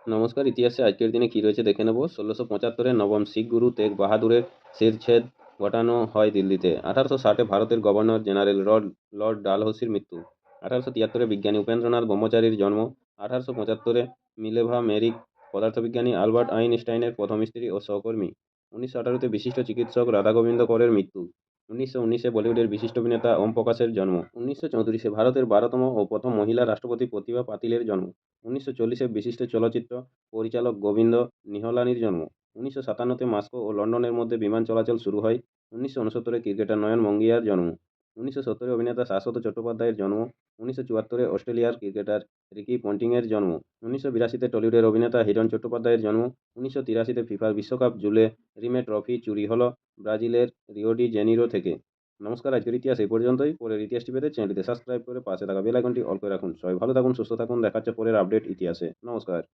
নমস্কার। ইতিহাসে আজকের দিনে কী রয়েছে দেখে নেব। ১৬৭৫-এ নবম শিখ গুরু তেগ বাহাদুরের শিরচ্ছেদ ঘটানো হয় দিল্লিতে। ১৮৬০-এ ভারতের গভর্নর জেনারেল লর্ড ডালহৌসির মৃত্যু। ১৮৭৩-এ বিজ্ঞানী উপেন্দ্রনাথ ব্রহ্মচারীর জন্ম। ১৮৭৫-এ মিলেভা মেরিক পদার্থবিজ্ঞানী আলবার্ট আইনস্টাইনের প্রথম স্ত্রী ও সহকর্মী। ১৯১৮-তে বিশিষ্ট চিকিৎসক রাধাগোবিন্দ করের মৃত্যু। ১৯১৯-এ বলিউডের বিশিষ্ট অভিনেতা ওম প্রকাশের জন্ম। ১৯৩৪-এ ভারতের ১২তম ও প্রথম মহিলা রাষ্ট্রপতি প্রতিভা পাতিলের জন্ম। ১৯৪০-এ বিশিষ্ট চলচ্চিত্র পরিচালক গোবিন্দ নিহলানির জন্ম। ১৯৫৭-তে মস্কো ও লন্ডনের মধ্যে বিমান চলাচল শুরু হয়। ১৯৬৯-এ ক্রিকেটার নয়ন মোঙ্গিয়ার জন্ম। ১৯৭০-এ অভিনেতা শাশ্বত চট্টোপাধ্যায়ের জন্ম। ১৯৭৪-এ অস্ট্রেলিয়ার ক্রিকেটার রিকি পন্টিংয়ের জন্ম। ১৯৮২-তে টলিউডের অভিনেতা হিরণ চট্টোপাধ্যায়ের জন্ম। ১৯৮৩-তে ফিফা বিশ্বকাপ জুলে রিমে ট্রফি চুরি হল ব্রাজিলের রিও ডি জেনিরো থেকে। নমস্কার, আজকের ইতিহাস এই পর্যন্তই। পরের ইতিহাসটি পেতে চ্যানেলটিতে সাবস্ক্রাইব করে পাশে থাকা বেল আইকনটি অল করে রাখুন। সবাই ভালো থাকুন, সুস্থ থাকুন। দেখা হচ্ছে পরের আপডেট ইতিহাসে। নমস্কার।